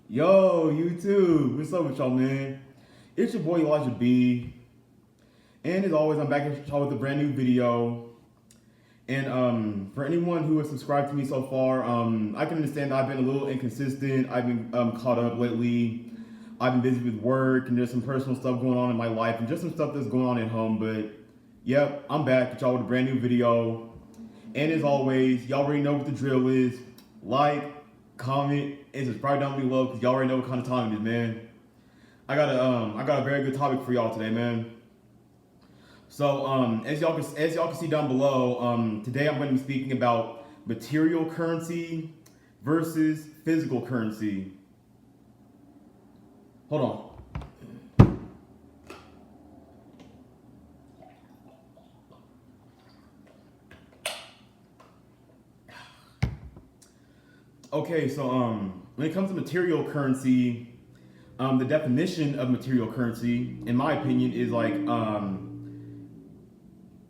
Yo, YouTube, what's up with y'all, man? It's your boy Elijah B, and as always, I'm back at y'all with a brand new video. And for anyone who has subscribed to me so far, I can understand that I've been a little inconsistent. I've been caught up lately. I've been busy with work, and there's some personal stuff going on in my life, and just some stuff that's going on at home. But yep, I'm back at y'all with a brand new video. And as always, y'all already know what the drill is. Like, comment, and subscribe down below because y'all already know what kind of time it is, man. I got a very good topic for y'all today, man. So as y'all can see down below, today I'm going to be speaking about material currency versus physical currency. Hold on. Okay, so when it comes to material currency, the definition of material currency, in my opinion, is like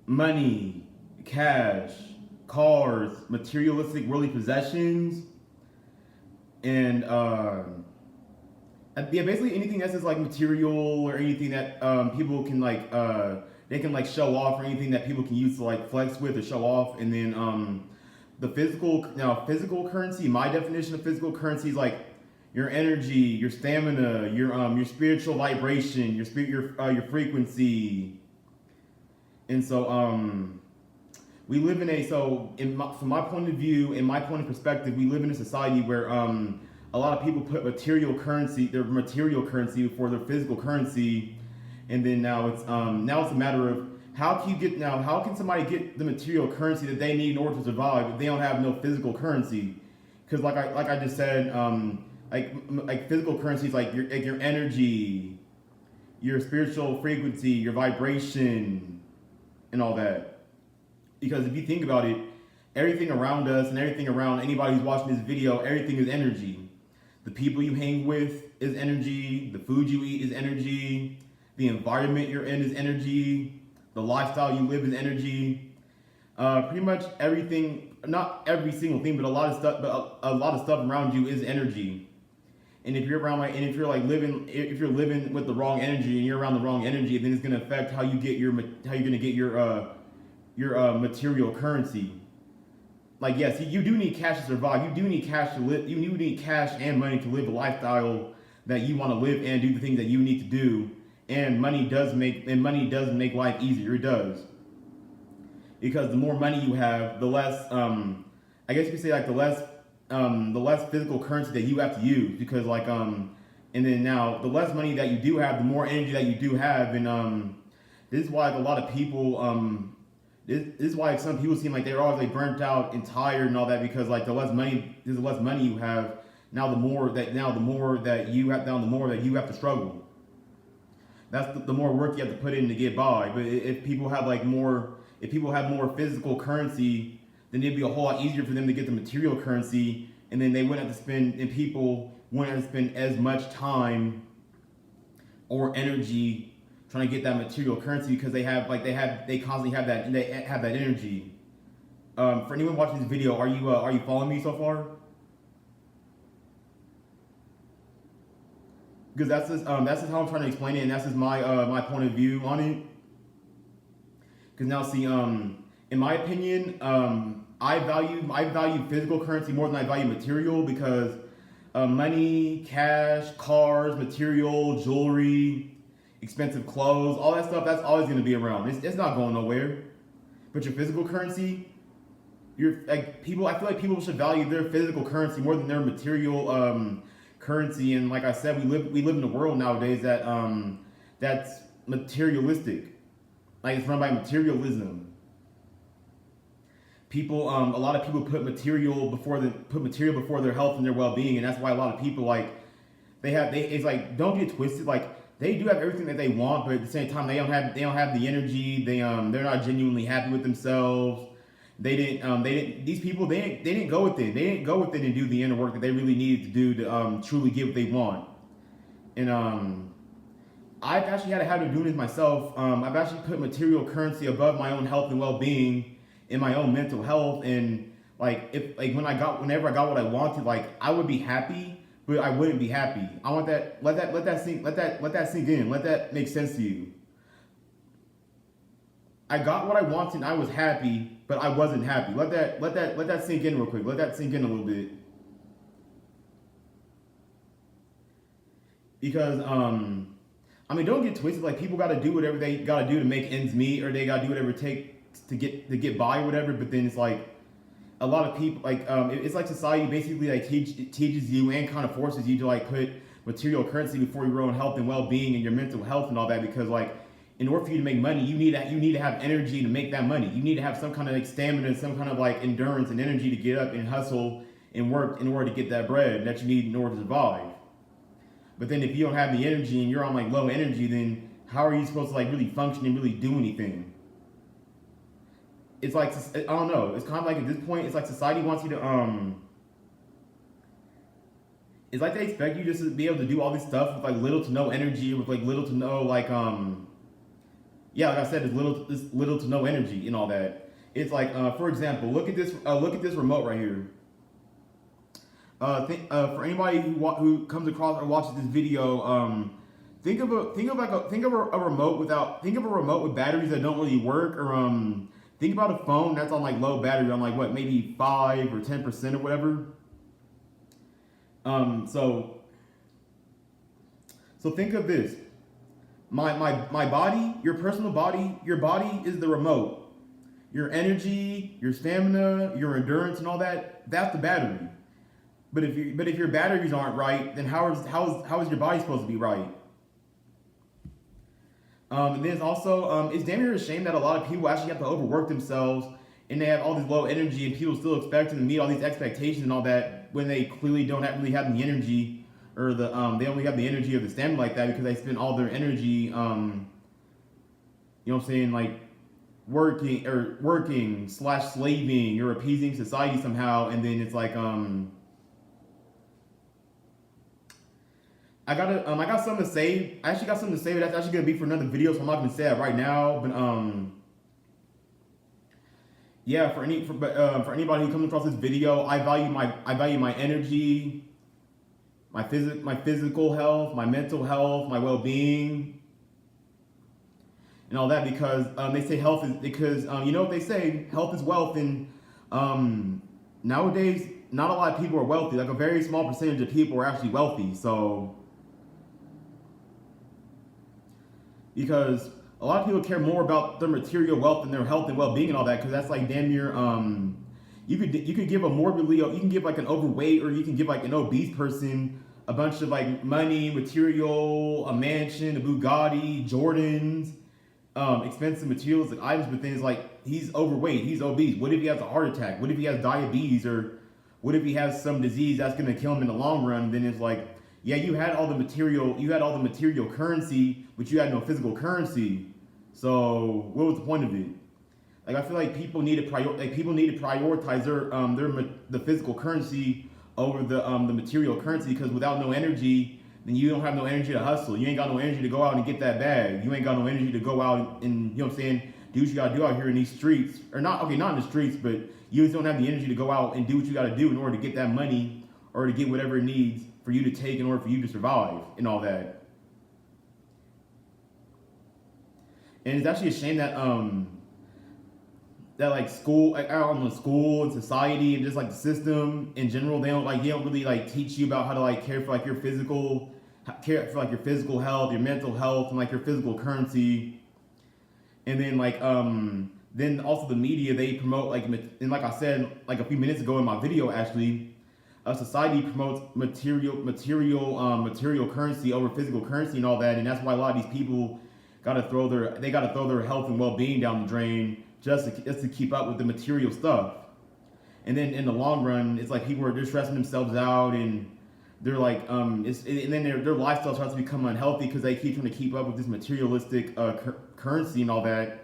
money, cash, cars, materialistic worldly possessions, and yeah, basically anything that's just like material or anything that people can like they can like show off, or anything that people can use to like flex with or show off. And then the physical currency, my definition of physical currency is like your energy, your stamina, your spiritual vibration, your frequency. And so we live in from my point of view, in my point of perspective, we live in a society where a lot of people put their material currency before their physical currency. And then now it's a matter of how can somebody get the material currency that they need in order to survive if they don't have no physical currency? Because like I just said, like physical currency is like your energy, your spiritual frequency, your vibration, and all that. Because if you think about it, everything around us and everything around anybody who's watching this video, everything is energy. The people you hang with is energy. The food you eat is energy. The environment you're in is energy. The lifestyle you live is energy. Pretty much everything, not every single thing, but a lot of stuff around you is energy. And if you're living with the wrong energy and you're around the wrong energy, then it's gonna affect how you're gonna get your material currency. Like, yes, you do need cash to survive. You do need cash to live. You do need cash and money to live a lifestyle that you want to live and do the things that you need to do. And money does make life easier. It does. Because the more money you have, the less I guess you could say like the less physical currency that you have to use. Because like and then now the less money that you do have, the more energy that you do have. And this is why like, a lot of people this is why some people seem like they're always like burnt out and tired and all that, because like the less money you have, the more that you have to struggle. That's the more work you have to put in to get by. But if people have more physical currency, then it'd be a whole lot easier for them to get the material currency, and then people wouldn't have to spend as much time or energy trying to get that material currency, because they constantly have that energy. For anyone watching this video, are you following me so far? Because that's just how I'm trying to explain it, and that's just my point of view on it. Because now, see, in my opinion, I value physical currency more than I value material, because money, cash, cars, material, jewelry, expensive clothes, all that stuff, that's always going to be around. It's not going nowhere. But your physical currency, I feel like people should value their physical currency more than their material currency. And like I said, we live in a world nowadays that's materialistic. Like, it's run by materialism. People, a lot of people put material before their health and their well-being, and that's why a lot of people it's like, don't get twisted. Like, they do have everything that they want, but at the same time, they don't have the energy. They're not genuinely happy with themselves. These people, they didn't go within. They didn't go within and do the inner work that they really needed to do to truly get what they want. And I've actually had a habit of doing this myself. I've actually put material currency above my own health and well-being, and my own mental health. And whenever I got what I wanted, like, I would be happy, but I wouldn't be happy. I want that. Let that sink in. Let that make sense to you. I got what I wanted. And I was happy, but I wasn't happy. Let that sink in real quick. Let that sink in a little bit. Because I mean, don't get twisted. Like people got to do whatever they got to do to make ends meet, or they got to do whatever it takes to get by, or whatever. But then it's like a lot of people like it's like society basically like teaches you and kind of forces you to like put material currency before your own health and well-being and your mental health and all that, because like in order for you to make money, you need to have energy to make that money. You need to have some kind of like stamina, some kind of like endurance and energy to get up and hustle and work in order to get that bread that you need in order to survive. But then if you don't have the energy and you're on like low energy, then how are you supposed to like really function and really do anything? It's like I don't know. It's kind of like at this point, it's like society wants you to It's like they expect you just to be able to do all this stuff with like little to no energy, with like little to no like yeah, like I said, there's little to no energy and all that. It's like for example, look at this remote right here. For anybody who comes across or watches this video, think of a remote with batteries that don't really work, or think about a phone that's on like low battery, on like what, maybe 5 or 10% or whatever. So think of this. My body, your personal body, your body is the remote. Your energy, your stamina, your endurance, and all that's the battery. But if your batteries aren't right, then how is your body supposed to be right? And then it's also it's damn near a shame that a lot of people actually have to overwork themselves, and they have all this low energy, and people still expect them to meet all these expectations and all that when they clearly don't really have the energy, or they only have the energy or the stamina like that because they spend all their energy you know what I'm saying, like working / slaving or appeasing society somehow. And then it's like I got something to say. I actually got something to say, but that's actually gonna be for another video, so I'm not gonna say that right now. But yeah, for anybody who comes across this video, I value my energy, my physical health, my mental health, my well-being, and all that, because they say health is, because you know what they say, health is wealth. And nowadays not a lot of people are wealthy. Like a very small percentage of people are actually wealthy. So because a lot of people care more about their material wealth and their health and well-being and all that, because that's like damn near you could give a morbidly, you can give like an overweight, or you can give like an obese person a bunch of like money, material, a mansion, a Bugatti, Jordans, expensive materialistic items, but then it's like he's overweight, he's obese. What if he has a heart attack? What if he has diabetes? Or what if he has some disease that's gonna kill him in the long run? Then it's like, yeah, you had all the material currency, but you had no physical currency. So what was the point of it? Like I feel like people need to prioritize the physical currency over the material currency, because without no energy, then you don't have no energy to hustle. You ain't got no energy to go out and get that bag. You ain't got no energy to go out and you know what I'm saying, do what you gotta do out here in these streets. Or not in the streets, but you just don't have the energy to go out and do what you gotta do in order to get that money, or to get whatever it needs for you to take in order for you to survive and all that. And it's actually a shame that that like school, like I don't know, school and society and just like the system in general, they don't really like teach you about how to like care for like your physical health, your mental health, and like your physical currency. And then like then also the media, they promote like, and like I said like a few minutes ago in my video, actually society promotes material currency over physical currency and all that. And that's why a lot of these people gotta throw their health and well-being down the drain just to keep up with the material stuff. And then in the long run, it's like people are just stressing themselves out, and they're like and then their lifestyle starts to become unhealthy because they keep trying to keep up with this materialistic currency and all that.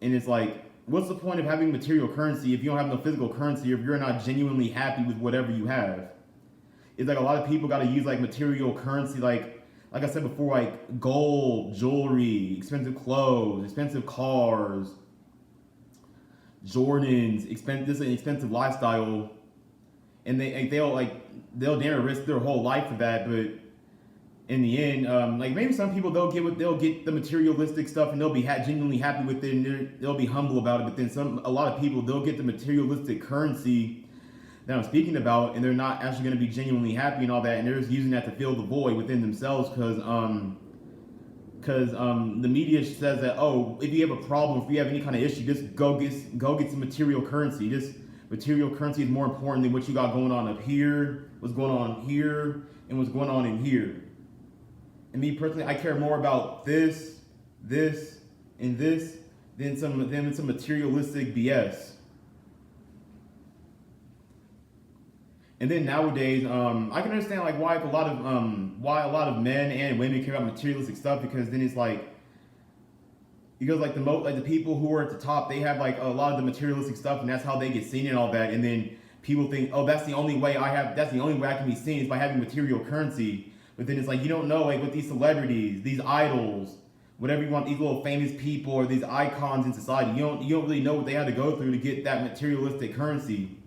And it's like, what's the point of having material currency if you don't have no physical currency, or if you're not genuinely happy with whatever you have? It's like a lot of people got to use like material currency, like I said before, like gold, jewelry, expensive clothes, expensive cars, Jordans, expensive lifestyle, and they'll dare risk their whole life for that. But in the end, like maybe some people they'll get the materialistic stuff and they'll be genuinely happy with it and they'll be humble about it. But then a lot of people they'll get the materialistic currency that I'm speaking about, and they're not actually going to be genuinely happy and all that, and they're just using that to fill the void within themselves because the media says that, oh, if you have a problem, if you have any kind of issue, just go get some material currency. This material currency is more important than what you got going on up here, what's going on here, and what's going on in here. And me personally, I care more about this, and this than some materialistic BS. And then nowadays, I can understand like why a lot of men and women care about materialistic stuff, because then it's like the people who are at the top, they have like a lot of the materialistic stuff, and that's how they get seen and all that. And then people think, oh, that's the only way I can be seen is by having material currency. But then it's like you don't know, like with these celebrities, these idols, whatever you want, these little famous people or these icons in society, you don't really know what they had to go through to get that materialistic currency.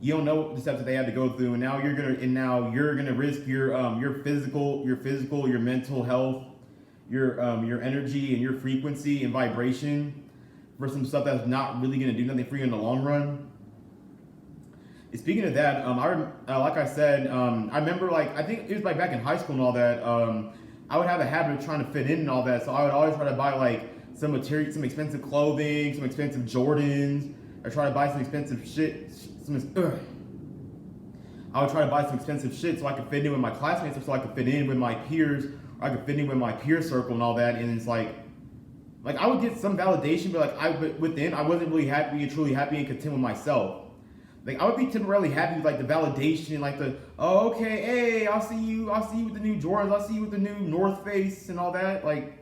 You don't know the steps that they had to go through, and now you're gonna risk your physical, your mental health, your energy and your frequency and vibration for some stuff that's not really gonna do nothing for you in the long run. And speaking of that, like I said, I remember like I think it was like back in high school and all that. I would have a habit of trying to fit in and all that, so I would always try to buy like some expensive clothing, some expensive Jordans, or try to buy some expensive shit. I would try to buy some expensive shit so I could fit in with my classmates, or so I could fit in with my peers, or I could fit in with my peer circle and all that. And it's like I would get some validation, but within I wasn't really truly happy and content with myself. Like I would be temporarily happy with like the validation, like oh okay, hey, I'll see you with the new Jordans, I'll see you with the new North Face and all that. Like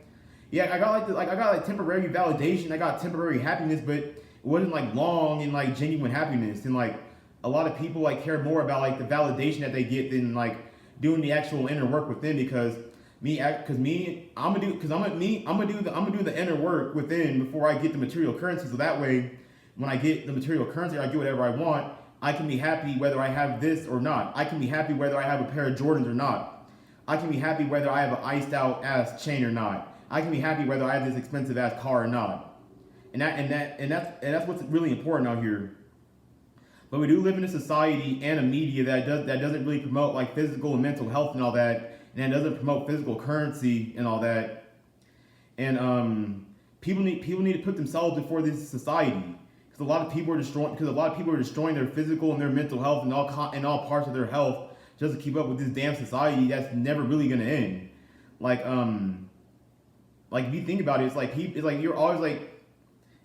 yeah, I got temporary validation, I got temporary happiness, but it wasn't like long and like genuine happiness. And like a lot of people like care more about like the validation that they get than like doing the actual inner work within. Because I'm gonna do the inner work within before I get the material currency. So that way, when I get the material currency, I get whatever I want. I can be happy whether I have this or not. I can be happy whether I have a pair of Jordans or not. I can be happy whether I have an iced out ass chain or not. I can be happy whether I have this expensive ass car or not. And that's what's really important out here. But we do live in a society and a media that doesn't really promote like physical and mental health and all that, and that doesn't promote physical currency and all that. And people need to put themselves before this society, because a lot of people are destroying their physical and their mental health and all parts of their health just to keep up with this damn society that's never really gonna end. Like if you think about it, it's like you're always like.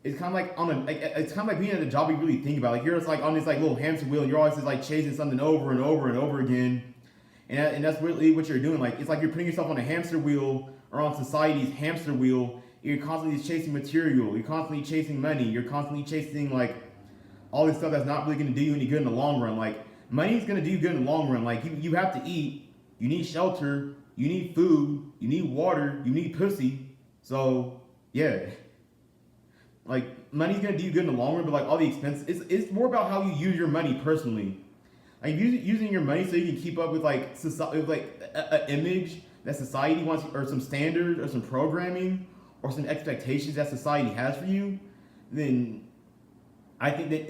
It's kind of like being at a job you really think about. Like you're just like on this like little hamster wheel, and you're always just like chasing something over and over and over again, and that's really what you're doing. Like it's like you're putting yourself on a hamster wheel or on society's hamster wheel. You're constantly chasing material. You're constantly chasing money. You're constantly chasing like all this stuff that's not really going to do you any good in the long run. Like money is going to do you good in the long run. Like you have to eat. You need shelter. You need food. You need water. You need pussy. So yeah. Like money's gonna do you good in the long run, but like all the expenses, it's more about how you use your money personally. Like using your money so you can keep up with like society, with like an image that society wants, or some standards, or some programming, or some expectations that society has for you. Then I think that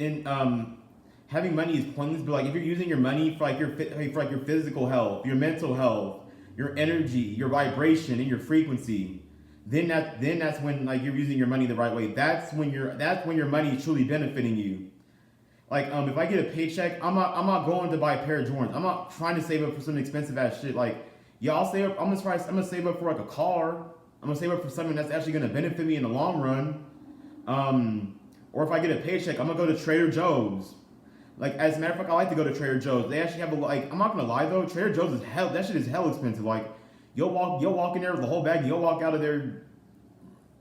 having money is pointless. But like if you're using your money for your physical health, your mental health, your energy, your vibration, and your frequency. Then that's when like you're using your money the right way. That's when your money is truly benefiting you. Like if I get a paycheck, I'm not going to buy a pair of Jordans. I'm not trying to save up for some expensive ass shit. Like I'll save up. I'm gonna save up for like a car. I'm gonna save up for something that's actually gonna benefit me in the long run. Or if I get a paycheck, I'm gonna go to Trader Joe's. Like as a matter of fact, I like to go to Trader Joe's. They actually have I'm not gonna lie though, Trader Joe's is hell. That shit is hell expensive. Like. You'll walk in there with the whole bag, and you'll walk out of there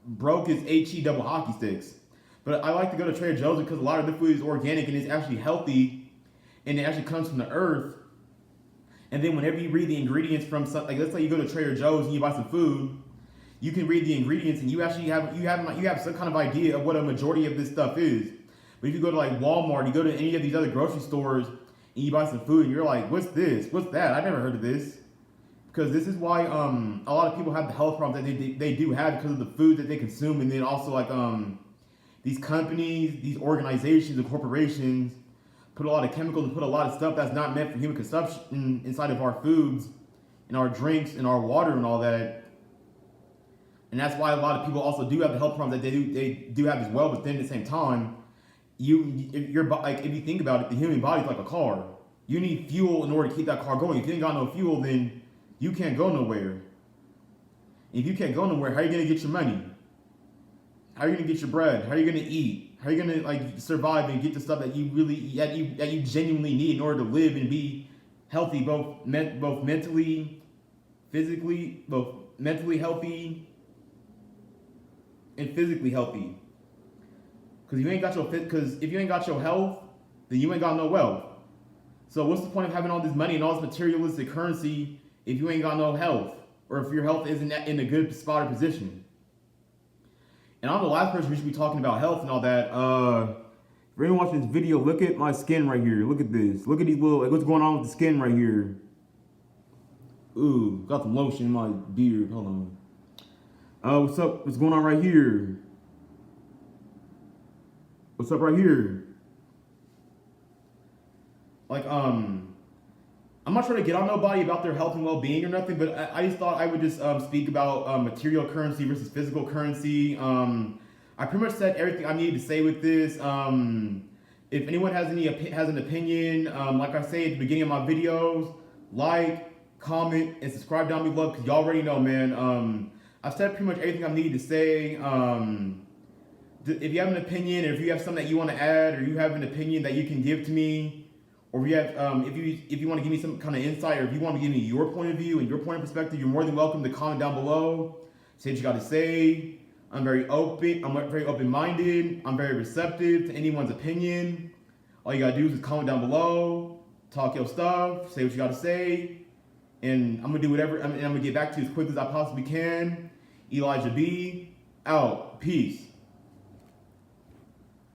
broke as HE double hockey sticks. But I like to go to Trader Joe's because a lot of the food is organic and it's actually healthy, and it actually comes from the earth. And then whenever you read the ingredients from like let's say you go to Trader Joe's and you buy some food, you can read the ingredients and you actually have some kind of idea of what a majority of this stuff is. But if you go to like Walmart, you go to any of these other grocery stores, and you buy some food and you're like, what's this? What's that? I never heard of this. Because this is why a lot of people have the health problems that they do have because of the food that they consume, and then also like these companies, these organizations, and corporations put a lot of chemicals and put a lot of stuff that's not meant for human consumption inside of our foods and our drinks and our water and all that. And that's why a lot of people also do have the health problems that they do have as well. But then at the same time, you're like, if you think about it, the human body is like a car. You need fuel in order to keep that car going. If you ain't got no fuel, then you can't go nowhere. If you can't go nowhere, how are you gonna get your money? How are you gonna get your bread? How are you gonna eat? How are you gonna like survive and get the stuff that you really that you genuinely need in order to live and be healthy, both mentally, physically, both mentally healthy and physically healthy? Because if you ain't got your health, then you ain't got no wealth. So what's the point of having all this money and all this materialistic currency if you ain't got no health, or if your health isn't in a good spot or position? And I'm the last person who should be talking about health and all that. If you're watching this video, look at my skin right here. Look at this. Look at these little, like, what's going on with the skin right here. Ooh, got some lotion in my beard. Hold on. What's up? What's going on right here? What's up right here? Like, I'm not trying to get on nobody about their health and well-being or nothing, but I just thought I would just speak about material currency versus physical currency. I pretty much said everything I needed to say with this. If anyone has an opinion, like I say at the beginning of my videos, like, comment, and subscribe down below, because y'all already know, man. I've said pretty much everything I need to say. If you have an opinion, or if you have something that you want to add, or you have an opinion that you can give to me, or if you have, if you want to give me some kind of insight, or if you want to give me your point of view and your point of perspective, you're more than welcome to comment down below. Say what you got to say. I'm very open. I'm very open-minded. I'm very receptive to anyone's opinion. All you gotta do is just comment down below, talk your stuff, say what you gotta say, and I'm gonna do whatever. I'm gonna get back to you as quick as I possibly can. Elijah B. out. Peace.